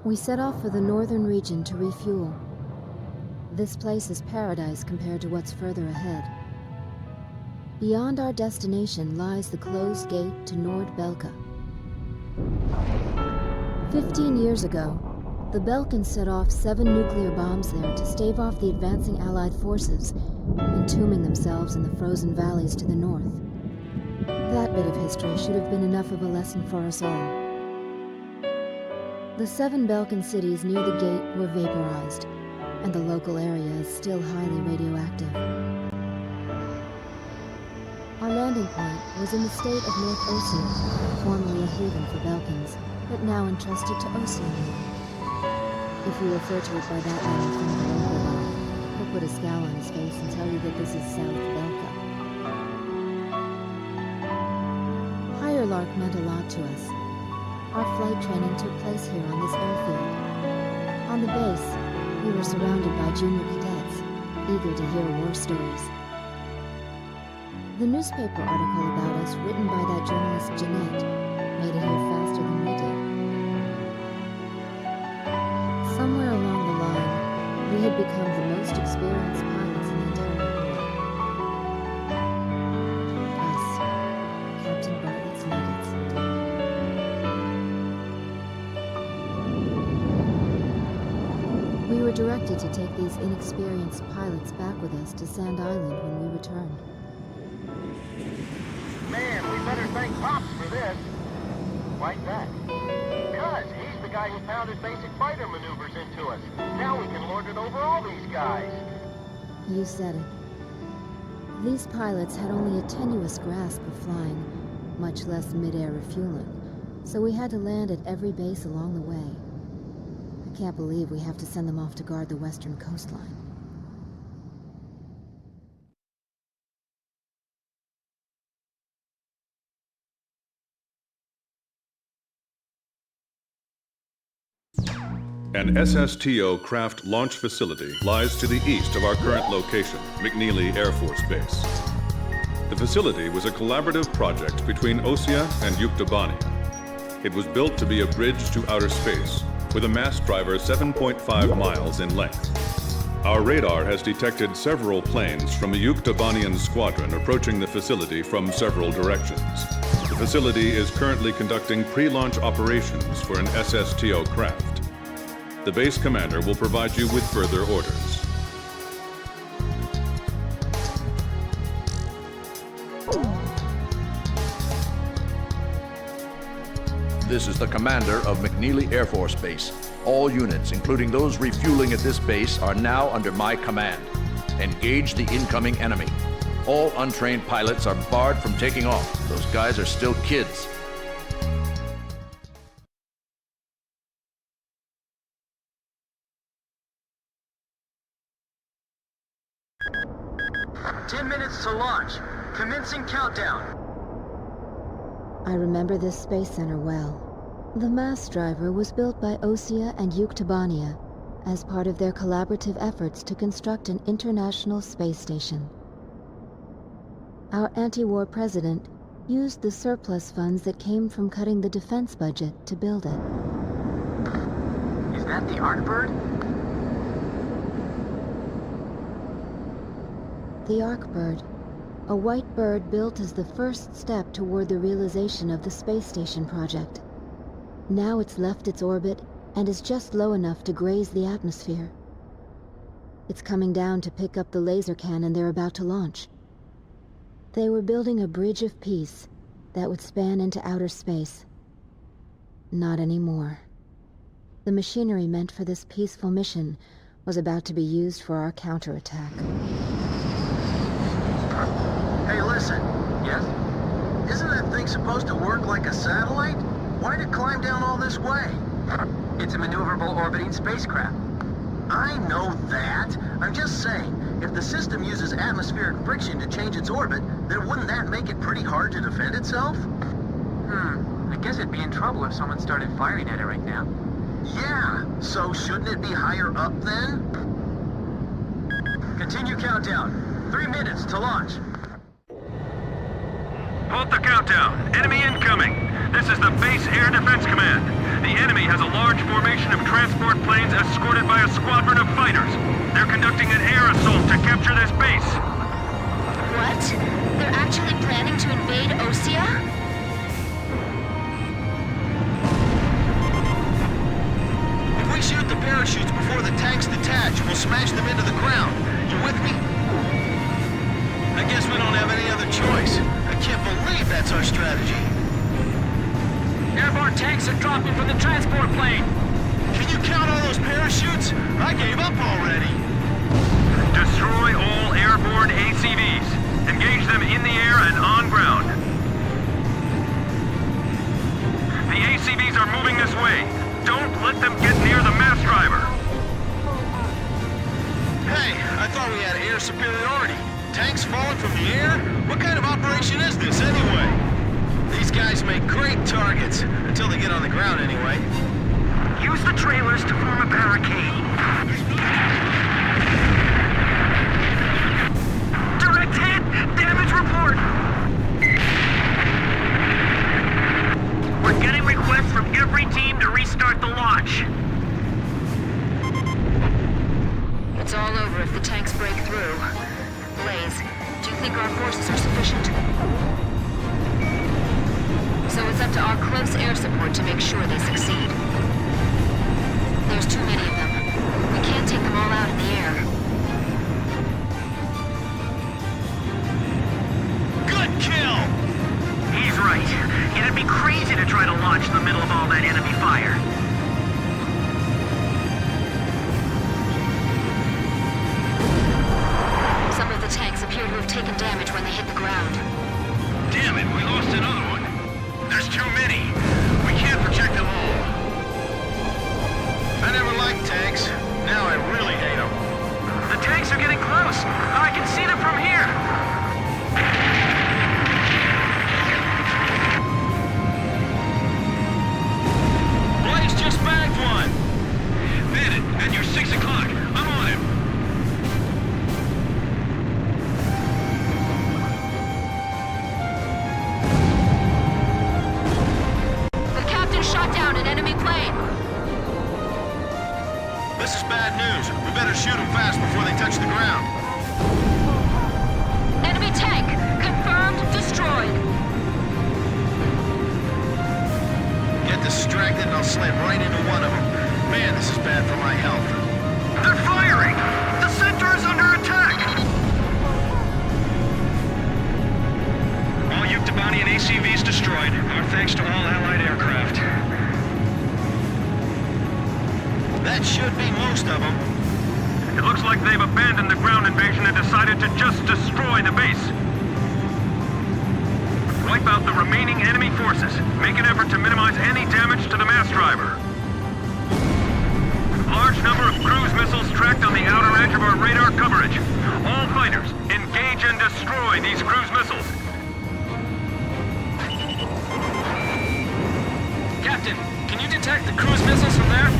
We set off for the northern region to refuel. This place is paradise compared to what's further ahead. Beyond our destination lies the closed gate to Nord-Belka. 15 years ago, the Belkans set off 7 nuclear bombs there to stave off the advancing Allied forces, entombing themselves in the frozen valleys to the north. That bit of history should have been enough of a lesson for us all. The 7 Belkan cities near the gate were vaporized, and the local area is still highly radioactive. Our landing point was in the state of North Ossia, formerly a haven for Belkans, but now entrusted to Oceania. If you refer to it by that name from the local, he'll put a scowl on his face and tell you that this is South Belka. Higher Lark meant a lot to us. Our flight training took place here on this airfield. On the base, we were surrounded by junior cadets, eager to hear war stories. The newspaper article about us written by that journalist Jeanette made it here faster than we did. Somewhere along the line, we had become the most experienced pilots in the entire world. Us, Captain Bartlett's nuggets. We were directed to take these inexperienced pilots back with us to Sand Island when we returned. Man, we better thank Pops for this. Why that? Because he's the guy who pounded basic fighter maneuvers into us. Now we can lord it over all these guys. You said it. These pilots had only a tenuous grasp of flying, much less mid-air refueling, so we had to land at every base along the way. I can't believe we have to send them off to guard the western coastline. An SSTO craft launch facility lies to the east of our current location, McNeely Air Force Base. The facility was a collaborative project between Ossia and Yuktobani. It was built to be a bridge to outer space, with a mass driver 7.5 miles in length. Our radar has detected several planes from a Yuktobanian squadron approaching the facility from several directions. The facility is currently conducting pre-launch operations for an SSTO craft. The base commander will provide you with further orders. This is the commander of McNeely Air Force Base. All units, including those refueling at this base, are now under my command. Engage the incoming enemy. All untrained pilots are barred from taking off. Those guys are still kids. To launch. Commencing countdown. I remember this space center well. The mass driver was built by Ossia and Yuktobania as part of their collaborative efforts to construct an international space station. Our anti-war president used the surplus funds that came from cutting the defense budget to build it. Is that the Artbird? The Arcbird, a white bird built as the first step toward the realization of the space station project. Now it's left its orbit and is just low enough to graze the atmosphere. It's coming down to pick up the laser cannon they're about to launch. They were building a bridge of peace that would span into outer space. Not anymore. The machinery meant for this peaceful mission was about to be used for our counterattack. Hey, listen. Yes? Isn't that thing supposed to work like a satellite? Why'd it climb down all this way? It's a maneuverable orbiting spacecraft. I know that. I'm just saying, if the system uses atmospheric friction to change its orbit, then wouldn't that make it pretty hard to defend itself? I guess it'd be in trouble if someone started firing at it right now. Yeah, so shouldn't it be higher up then? Continue countdown. 3 minutes to launch. Halt the countdown. Enemy incoming. This is the Base Air Defense Command. The enemy has a large formation of transport planes escorted by a squadron of fighters. They're conducting an air assault to capture this base. What? They're actually planning to invade Osea? If we shoot the parachutes before the tanks detach, we'll smash them into the ground. You with me? I guess we don't have any other choice. I can't believe that's our strategy. Airborne tanks are dropping from the transport plane. Can you count all those parachutes? I gave up already. Destroy all airborne ACVs. Engage them in the air and on ground. The ACVs are moving this way. Don't let them get near the mass driver. Hey, I thought we had air superiority. Tanks falling from the air? What kind of operation is this anyway? These guys make great targets, until they get on the ground anyway. Use the trailers to form a barricade. Direct hit! Damage report! We're getting requests from every team to restart the launch. It's all over if the tanks break through. Blaze, do you think our forces are sufficient? So it's up to our close air support to make sure they succeed. There's too many of them. We can't take them all out in the air. Good kill! He's right. It'd be crazy to try to launch in the middle of all that enemy fire. Some of the tanks appear to have taken damage when they hit the ground. Damn it, we lost another one. There's too many. We can't protect them all. I never liked tanks. Now I really hate them. The tanks are getting close. I can see them from here. Blaze just bagged one! Bandit, at your 6 o'clock. I'm on him. The captain shot down an enemy plane. This is bad news. We better shoot them fast before they touch the ground. Enemy tank! Confirmed destroyed. Get distracted and I'll slam right into one of them. Man, this is bad for my health. They're firing! The center is under attack! All Yuktobani and ACVs destroyed. Our thanks to all Allied aircraft. That should be most of them. It looks like they've abandoned the ground invasion and decided to just destroy the base. Wipe out the remaining enemy forces. Make an effort to minimize any damage to the mass driver. Large number of cruise missiles tracked on the outer edge of our radar coverage. All fighters, engage and destroy these cruise missiles. Captain, can you detect the cruise missiles from there?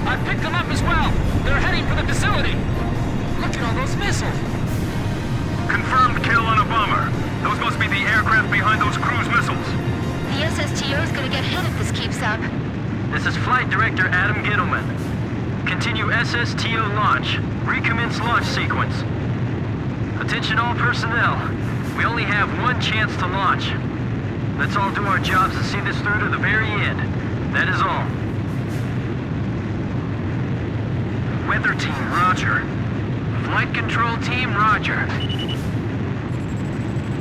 I picked them up as well. They're heading for the facility. Look at all those missiles. Confirmed kill on a bomber. Those must be the aircraft behind those cruise missiles. The SSTO is gonna get hit if this keeps up. This is Flight Director Adam Gittleman. Continue SSTO launch. Recommence launch sequence. Attention all personnel. We only have one chance to launch. Let's all do our jobs and see this through to the very end. That is all. Weather team, roger. Flight control team, roger.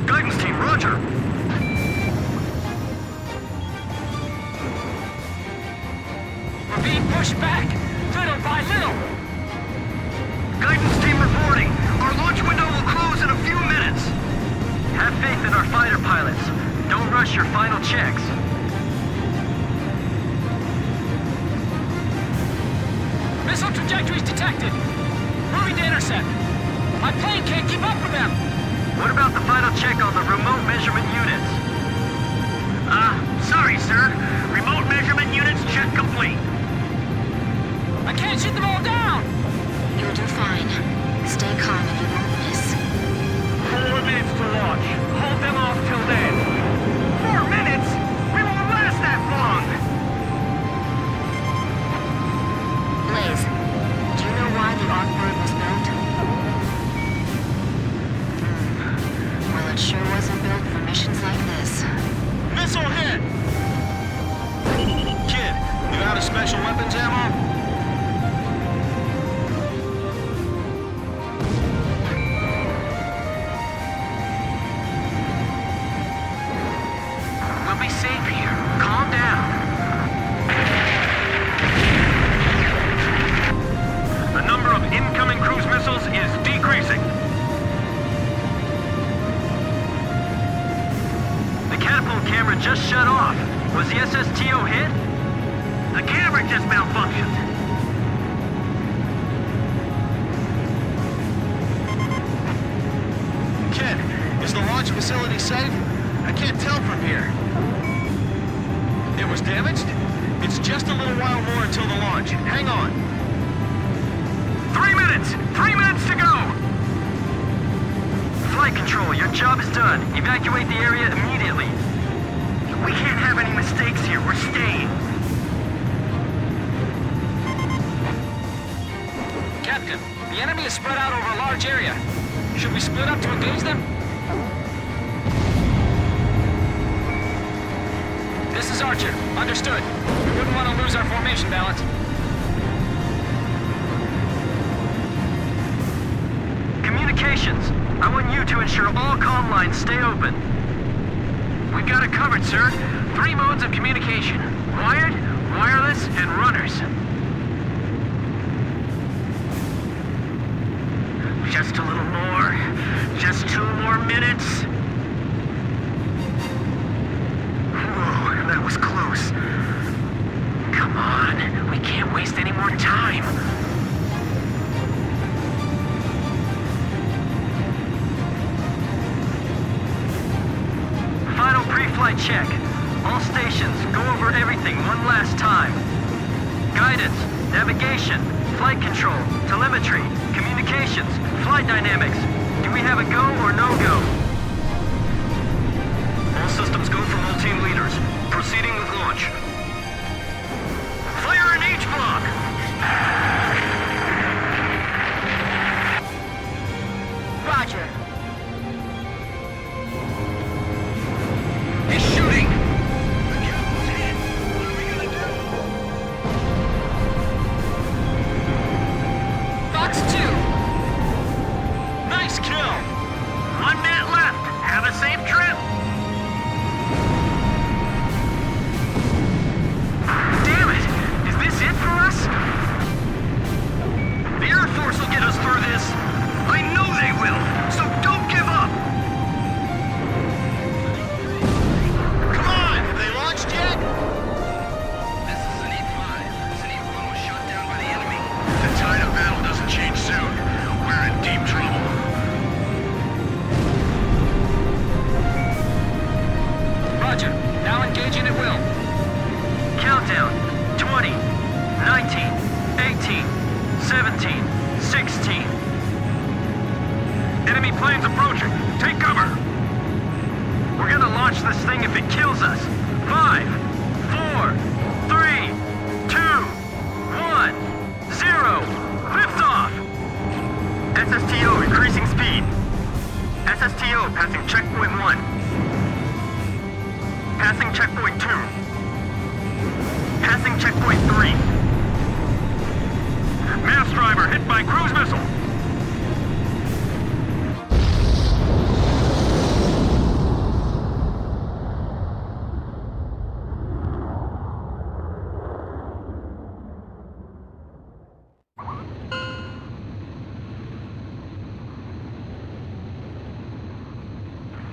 Guidance team, roger. We're being pushed back, little by little. Guidance team reporting. Our launch window will close in a few minutes. Have faith in our fighter pilots. Don't rush your final checks. Missile trajectories detected. Moving to intercept. My plane can't keep up with them. What about the final check on the remote measurement units? Sorry, sir. Remote measurement units check complete. I can't shoot them all down. You'll do fine. Stay calm and you won't miss. 4 minutes to launch. launch sure wasn't built for missions like this. Missile hit! Kid, you out of special weapons ammo? We'll be safe here. Calm down. The number of incoming cruise missiles is decreasing. The catapult camera just shut off. Was the SSTO hit? The camera just malfunctioned. Kid, is the launch facility safe? I can't tell from here. It was damaged? It's just a little while more until the launch. Hang on. 3 minutes! 3 minutes to go! Flight control, your job is done. Evacuate the area immediately. We can't have any mistakes here. We're staying. Captain, the enemy is spread out over a large area. Should we split up to engage them? This is Archer. Understood. We wouldn't want to lose our formation balance. Communications. I want you to ensure all comm lines stay open. We've got it covered, sir. 3 modes of communication. Wired, wireless, and runners. Just a little more. Just 2 more minutes. Whoa, that was close. Come on, we can't waste any more time. Final pre-flight check. All stations, go over everything one last time. Guidance, navigation, flight control, telemetry, communications, flight dynamics. Do we have a go or no go? All systems go from all team leaders. Proceeding with launch. Fire in each block! Roger. He's shooting! Fox 2. Nice kill! 1 minute left. Have a safe trip. Damn it! Is this it for us? The Air Force will get us through this. I know they will, so don't give up! Come on! Have they launched yet? This is an E-5. An E-1 was shot down by the enemy. If the tide of battle doesn't change soon, we're in deep trouble. Roger. Now engaging at will. Countdown. 20, 19, 18, 17, 16. Enemy planes approaching. Take cover. We're gonna launch this thing if it kills us. 5, 4, 3, 2, 1, 0. Liftoff! SSTO increasing speed. SSTO passing checkpoint 1. Passing checkpoint 2. Passing checkpoint 3. Mass driver hit by cruise missile.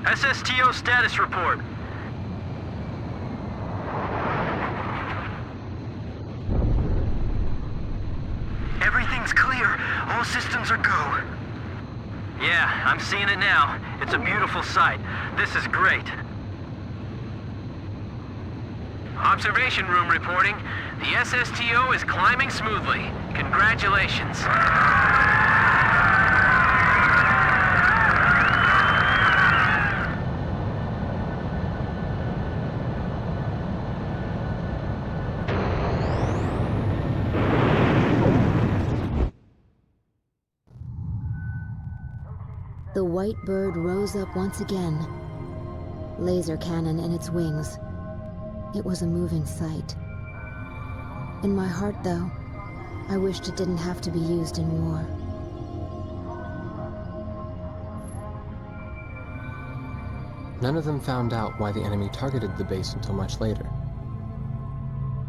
SSTO status report. Everything's clear. All systems are go. Yeah, I'm seeing it now. It's a beautiful sight. This is great. Observation room reporting. The SSTO is climbing smoothly. Congratulations. The white bird rose up once again, laser cannon in its wings. It was a moving sight. In my heart, though, I wished it didn't have to be used in war. None of them found out why the enemy targeted the base until much later.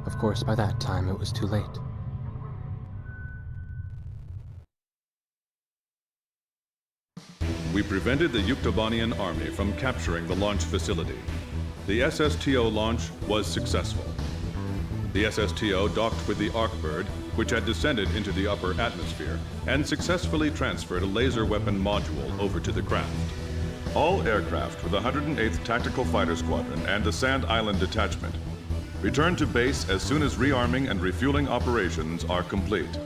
Of course, by that time, it was too late. We prevented the Yuktobanian army from capturing the launch facility. The SSTO launch was successful. The SSTO docked with the Arkbird, which had descended into the upper atmosphere, and successfully transferred a laser weapon module over to the craft. All aircraft with the 108th Tactical Fighter Squadron and the Sand Island Detachment return to base as soon as rearming and refueling operations are complete.